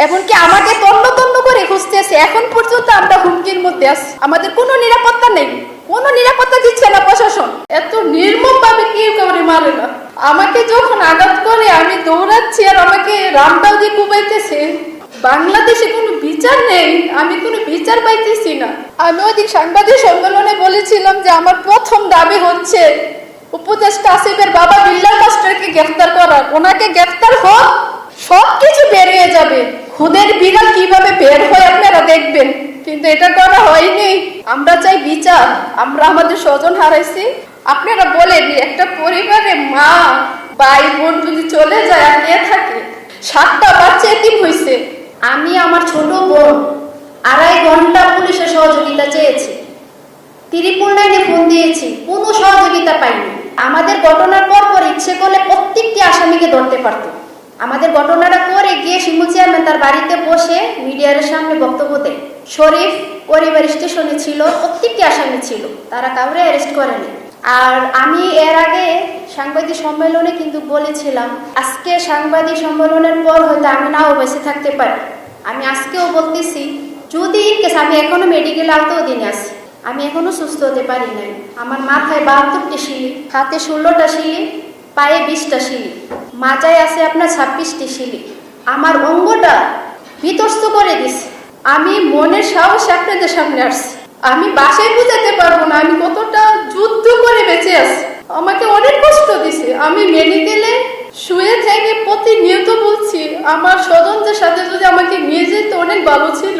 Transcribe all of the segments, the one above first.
এমনকি আমাকে তন্ন তন্ন করে খুঁজতেছে। এখন পর্যন্ত আমরা হুমকির মধ্যে আছি, আমাদের কোনো নিরাপত্তা নেই, কোনো নিরাপত্তা দিচ্ছে না প্রশাসন। এত নির্মম ভাবে কেউ কাউরে মারে না। আমাকে যখন আঘাত করে আমি দৌড়াচ্ছি আর আমাকে রামদাও দিয়ে কুবাইতেছে। বাংলাদেশে কোনো বিচার নেই, আমি কোনো বিচার পাইতেছি না। আমি ওদিন সাংবাদিক সম্মেলনে বলেছিলাম যে আমার প্রথম দাবি হচ্ছে উপদেষ্টা আসিফের বাবা বিল্লাল মাস্টারকে গ্রেফতার করার। ওনাকে গ্রেফতার হোক, সবকিছু বেরিয়ে যাবে। খুদের বিড়াল কিভাবে বের হয় আপনারা দেখবেন, কিন্তু এটা করা হয়নি। আমরা চাই বিচার। আমরা আমাদের স্বজন হারাইছি। আপনারা বলেন একটা পরিবারে মা ভাই বোন যদি চলে যায় আর কে থাকে? 7টা বাচ্চা এতিম হয়েছে। আমি আমার ছোট বোন 2.5 ঘন্টা পুলিশের সহযোগিতা চেয়েছি, ত্রিপুল লাইনে ফোন দিয়েছি, কোনো সহযোগিতা পাইনি। আমাদের ঘটনার পর ইচ্ছে করলে প্রত্যেকটি আসামিকে ধরতে পারত। আমাদের ঘটনাটা করে গিয়ে শিমু চেয়ারম্যান তার বাড়িতে বসে মিডিয়ার সামনে বক্তব্য দেয়। শরীফ পরিবার স্টেশনে ছিল, প্রত্যেকটি আসামি ছিল, তারা কাউরে অ্যারেস্ট করেনি। আর আমি এর আগে সাংবাদিক সম্মেলনে কিন্তু বলেছিলাম, আজকে সাংবাদিক সম্মেলনের পর হয়তো আমি নাও বেঁচে থাকতে পারি। আমি আজকেও বলতেছি, যদি আমি এখনো মেডিকেল আওতাধীনে আছি, আমি এখনো সুস্থ হতে পারি নাই। আমার মাথায় 72টি শিলি, হাতে 16টা শিলি, পায়ে 20টা শিলি, মাজায় আছে আপনার 26টি শিলি। আমার অঙ্গটা বিধ্বস্ত করে দিছে। আমি মনের সাহস আপনাদের সামনে আসছি। আমি বাসায় বুঝাতে পারবো না আমি কতটা যুদ্ধ করে বেঁচে আছি। আমাকে অনেক কষ্ট দিছে। আমি মেডিকেলে শুয়ে থেকে প্রতিনিয়ত বলছি আমার স্বজনদের সাথে যদি আমাকে নিয়ে যেত অনেক ভালো ছিল।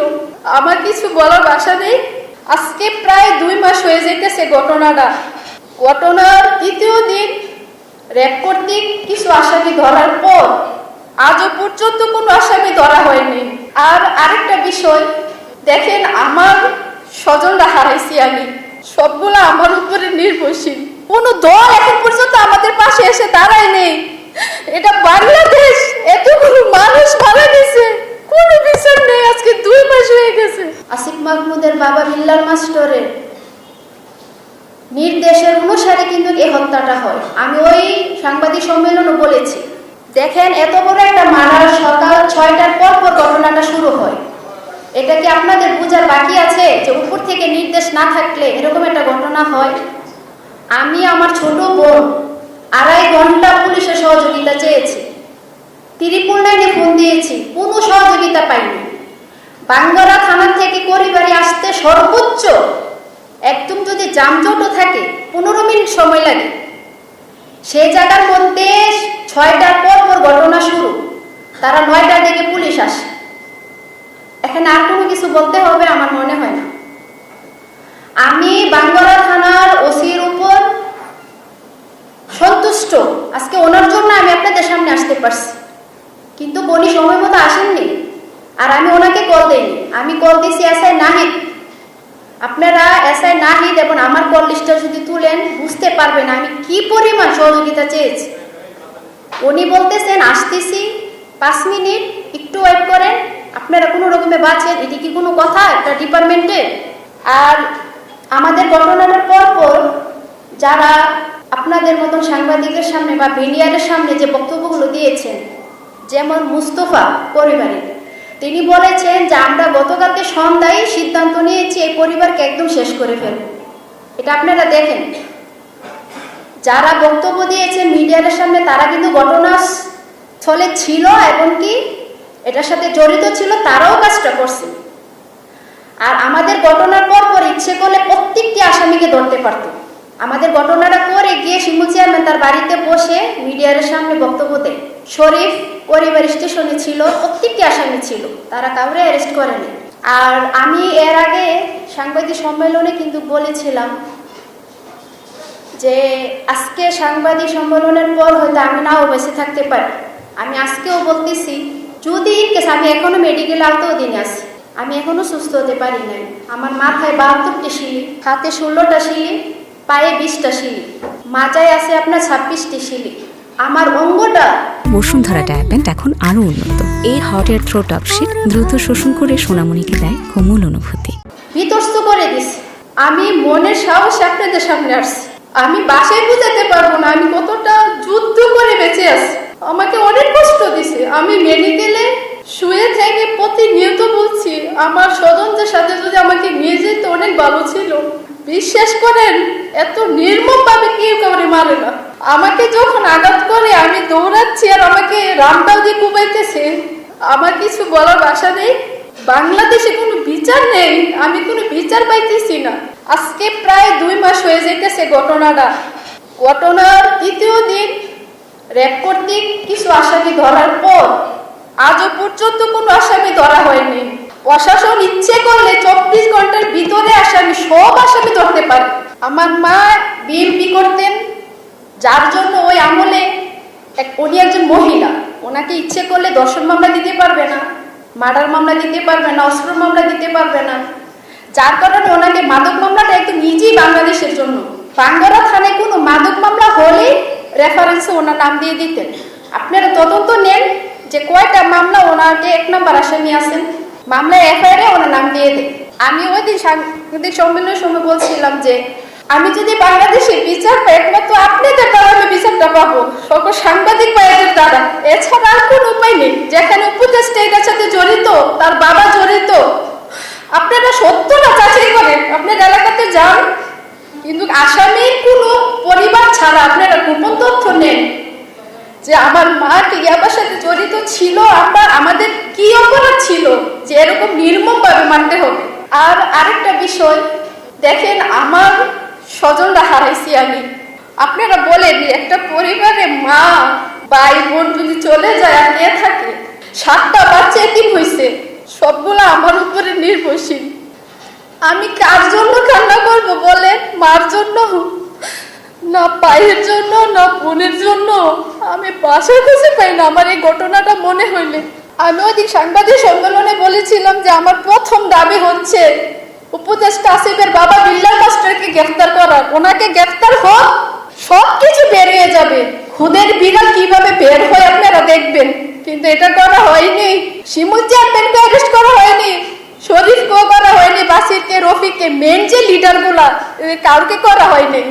আমার কিছু বলার ভাষা নেই। আজকে প্রায় 2 মাস হয়ে যেতেছে ঘটনার 3য় দিন র্যাব কর্তৃক কিছু আসামি ধরার পর আজও পর্যন্ত কোনো আসামি ধরা হয়নি। আর আরেকটা বিষয় দেখেন, আমার স্বজনরা হারাইছি আমি, সবগুলো আমার উপরে নির্ভরশীল। কোনো দল এখন পর্যন্ত আমাদের পাশে এসে দাঁড়ায় নেই। এটা বাংলাদেশ, এতগুলো মানুষ মারা গেছে, কোনো বিচার নেই। আজকে 2 মাস হয়ে গেছে। আসিফ মাহমুদের বাবা বিল্লাল মাস্টারের নির্দেশের অনুসারে কিন্তু এই হত্যাটা হয়। আমি ওই সাংবাদিক সম্মেলনে বলেছি, দেখেন এত বড় একটা মারার সকাল 6টার পর ঘটনাটা শুরু হয়। এটা কি আপনাদের বোঝার বাকি আছে যে উপর থেকে নির্দেশ না থাকলে এরকম একটা ঘটনা হয়? আমি আমার ছোট বোন 2.5 ঘন্টা পুলিশের সহযোগিতা চেয়েছি, ত্রিপুল লাইনে ফোন দিয়েছি, কোনো সহযোগিতা পাইনি। বাঙ্গারা থানা থেকে পরিবারে আসতে সর্বোচ্চ একদম যদি যানজটও থাকে 15 মিনিট সময় লাগে। সেই জায়গার মধ্যে 6টার পর ঘটনা শুরু, তারা 9টার দিকে পুলিশ আসে। এখানে আর কোনো কিছু বলতে হবে আমার মনে হয় না। আমি বাঙ্গারা থানার ওসির উপর সন্তুষ্ট। আজকে ওনার জন্য আমি আপনাদের সামনে আসতে পারছি, কিন্তু উনি সময় মতো আসেননি। আর আমি ওনাকে কল দিইনি, আমি কল দিয়েছি এসআই নাহিদ। আপনারা এসআই নাহিদ এবং আমার কল লিস্টটা যদি তুলেন বুঝতে পারবেন আমি কি পরিমাণ সহযোগিতা চেয়েছি। উনি বলতেছেন আসতেছি, 5 মিনিট একটু ওয়েট করেন, আপনারা কোনো রকমে বাঁচেন। এটি কি কোনো কথা একটা ডিপার্টমেন্টে? আর আমাদের ঘটনাটার পর যারা আপনাদের মতন সাংবাদিকের সামনে বা মিডিয়ার সামনে যে বক্তব্যগুলো দিয়েছেন, যেমন মুস্তফা পরিবারের, তিনি বলেছেন যে আমরা গতকালকে সন্ধ্যায় সিদ্ধান্ত নিয়েছি এই পরিবারকে একদম শেষ করে ফেলব। এটা আপনারা দেখেন, যারা বক্তব্য দিয়েছেন মিডিয়ার সামনে তারা কিন্তু ঘটনাস্থলে ছিল এবং কি এটার সাথে জড়িত ছিল, তারাও কাজটা করছে। আর আমাদের ঘটনার পর ইচ্ছে করলে প্রত্যেকটি আসামিকে ধরতে পারত। আমাদের ঘটনাটা করে গিয়ে শিমু চেয়ারম্যান তার বাড়িতে বসে মিডিয়ার সামনে বক্তব্য দেয়। শরীফ পরিবার স্টেশনে ছিল, প্রত্যেকটি আসামি ছিল, তারা কাউরে অ্যারেস্ট করেনি। আর আমি এর আগে সাংবাদিক সম্মেলনে কিন্তু বলেছিলাম যে আজকে সাংবাদিক সম্মেলনের পর হয়তো আমি নাও বেঁচে থাকতে পারি। আমি আজকেও বলতেছি, যদি আমি এখনো মেডিকেল আওতাধীনে আছি, আমি এখনো সুস্থ হতে পারি নাই। আমার মাথায় 72টি শিলি, হাতে 16টা শিলি, পায়ে 20টা শিলি, মাজায় আছে আপনার 26টি শিলি। আমার অঙ্গটা বসুন্ধরা ডায়াপেন্ট এখন আরো উন্নত। এই হট এয়ার থ্রো টপ শীত দ্রুত শোষণ করে সোনামণিকে দেয় কোমল অনুভূতি। বিধ্বস্ত করে দিছে। আমি মনের সাহস আপনাদের সামনে আসছি। আমি বাসায় বুঝাতে পারবো না আমি কতটা যুদ্ধ করে বেঁচে আছি। আমাকে অনেক কষ্ট দিছে। আমি মেডিকেলে শুয়ে থেকে প্রতিনিয়ত বলছি আমার স্বজনদের সাথে যদি আমাকে নিয়ে যেত অনেক ভালো ছিল। বিশ্বাস করেন, এত নির্মম ভাবে কেউ কাউরে মারে না। আমাকে যখন আঘাত করে আমি দৌড়াচ্ছি আর আমাকে রামটাও দিয়ে কুবাইতেছে, আমার কিছু বলার ভাষা নেই। বাংলাদেশে কোনো বিচার নেই, আমি কোনো বিচার পাইতেছি না। আজকে প্রায় 2 মাস হয়ে যেতেছে ঘটনার তৃতীয় দিন র্যাব কর্তৃক কিছু আসামি ধরার পর আজও পর্যন্ত কোনো আসামি ধরা হয়নি। প্রশাসন ইচ্ছে করলে 24 ঘন্টার ভিতরে সব আসামি ধরতে পারে। আমার মা বিএমপি করতেন, যার জন্য ওই আমলে উনি একজন মহিলা, ওনাকে ইচ্ছে করলে ধর্ষণ মামলা দিতে পারবে না, মার্ডার মামলা দিতে পারবে না, অস্ত্র মামলা দিতে পারবে না। যার কারণে ওনাকে মাদক মামলাটা একদম ইজি বাংলাদেশের জন্য। পাঙ্গরা থানায় কোনো মাদক মামলা হলেই রেফারেন্সে ওনার নাম দিয়ে দিতেন। আপনারা তদন্ত নেন যে কয়টা মামলা ওনাকে 1 নম্বর আসামি আছেন, মামলায় এফআইআর ওনার নাম দিয়ে দেন। আমি ওই দিন সাংবাদিক সম্মেলনের সময় বলছিলাম যে আমি যদি বাংলাদেশে বিচার পাই একমাত্র আপনাদের দ্বারা আমি বিচারটা পাবো, সকল সাংবাদিক ভাইদের দ্বারা, এছাড়া আর কোনো উপায় নেই। যেখানে উপদেষ্টা এটার সাথে জড়িত, তার বাবা জড়িত, আপনারা সত্যটা যাচাই করেন, আপনার এলাকাতে যান, কিন্তু আসামির কোনো পরিবার ছাড়া আপনারা গোপন তথ্য নেন যে আমার মা ইয়াবার সাথে জড়িত ছিল, আমাদের কি অপরাধ ছিল যে এরকম নির্মমভাবে মানতে হবে। আর আরেকটা বিষয় দেখেন, আমার স্বজনরা হারাইছি আমি। আপনারা বলেন একটা পরিবারে মা ভাই বোন যদি চলে যায় আর কে থাকে, 7টা বাচ্চা এতিম হয়েছে, সবগুলো আমার উপরে নির্ভরশীল। আমি কার জন্য কান্না করবো বলেন? মার জন্য না, পায়ের জন্য না, বোনের জন্য? আমি বাসা খুঁজে পাই না আমার এই ঘটনাটা মনে হইলে। আমি ওই দিন সাংবাদিক সম্মেলনে বলেছিলাম যে আমার প্রথম দাবি হচ্ছে উপদেষ্টা আসিফের বাবা বিল্লাল মাস্টারকে গ্রেফতার করার। ওনাকে গ্রেফতার হোক, সবকিছু বের হয়ে যাবে। খুদের বিড়াল কিভাবে বের হয় আপনারা দেখবেন, কিন্তু এটা করা হয়নি। শিমুল চেয়ারম্যানকে অ্যারেস্ট করা হয়নি, শরীফকেও করা হয়নি, বাসিরকে, রফিককে, মেন যে লিডারগুলা কাউকে করা হয়নি।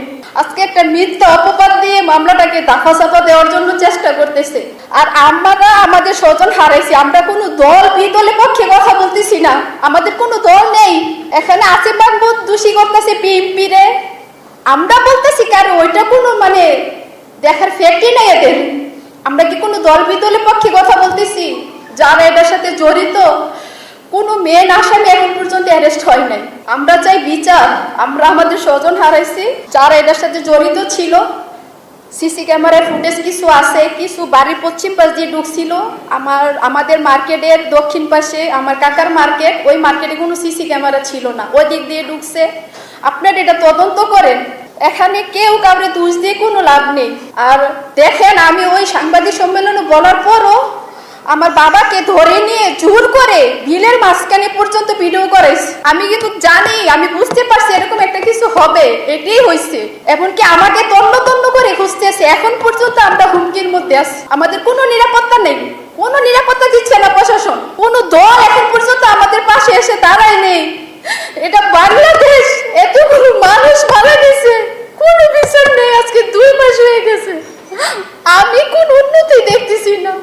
আজকে একটা মিথ্যা অপবাদ দিয়ে মামলাটাকে দাফা চাপা দেওয়ার জন্য চেষ্টা করতেছে। আর আমরা আমাদের স্বজন হারাইছি, আমরা কোনো দল বিদলের পক্ষে কথা বলতেছি না, আমাদের কোনো দল নেই। এখানে আসিফ মাহমুদ দোষী করতেছে বিএনপি রে, আমরা বলতেছি কারণ ওইটা কোনো মানে দেখার ফ্যাক্টই নেই এদের। আমরা কি কোনো দল বিদলের পক্ষে কথা বলতেছি? যারা এটার সাথে জড়িত কোনো মেন আসামি এখন পর্যন্ত অ্যারেস্ট হয় নাই। আমরা চাই বিচার। আমরা আমাদের স্বজন হারাইছি যারা এটার সাথে জড়িত ছিল। সিসি ক্যামেরার ফুটেজ কিছু আছে, কিছু বাড়ির পশ্চিম পাশ দিয়ে ঢুকছিল, আমাদের মার্কেটের দক্ষিণ পাশে আমার কাকার মার্কেট, ওই মার্কেটে কোনো সিসি ক্যামেরা ছিল না, ওই দিক দিয়ে ঢুকছে। আপনারা এটা তদন্ত করেন, এখানে কেউ কাউরে দোষ দিয়ে কোনো লাভ নেই। আর দেখেন, আমি ওই সাংবাদিক সম্মেলনে বলার পরও আমার বাবাকে ধরে নিয়ে জোর করে বিলের মাঝখানে পর্যন্ত ভিডিও করাইছে। আমি কিন্তু জানি, আমি বুঝতে পারছি এরকম একটা কিছু হবে, এটাই হয়েছে। এমনকি আমাকে তন্ন তন্ন করে খুঁজতেছে। এখন পর্যন্ত আমরা হুমকির মধ্যে আছি, আমাদের কোনো নিরাপত্তা নেই, কোনো নিরাপত্তা দিচ্ছে না প্রশাসন, কোনো দল এখন পর্যন্ত আমাদের পাশে এসে দাঁড়ায় নেই। এটা বাংলাদেশ, এতগুলো মানুষ মারা গেছে, কোনো বিচার নেই। আজকে 2 মাস হয়ে গেছে, আমি কোন উন্নতি দেখতেছি না।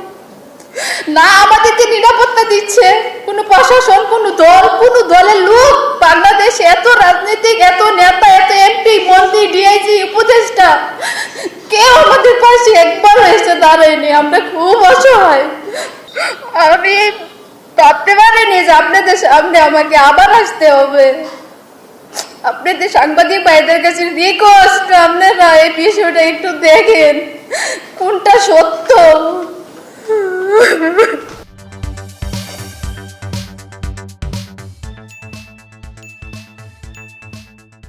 না আমাদেরকে নিরাপত্তা দিচ্ছে কোনো প্রশাসন, কোনো দল, কোনো দলের লোক। বাংলাদেশে এত রাজনীতিক, এত নেতা, এত এমপি, মন্ত্রী, ডিআইজি, উপদেষ্টা, কেউ আমাদের পাশে একবার এসে দাঁড়ায়নি। আমরা খুব অসহায়। আমি ভাবতে পারিনি যে আপনাদের সামনে আমাকে আবার আসতে হবে। আপনাদের সাংবাদিক ভাইদের কাছে রিকোয়েস্ট, আপনারা এই বিষয়টা একটু দেখেন কোনটা সত্য।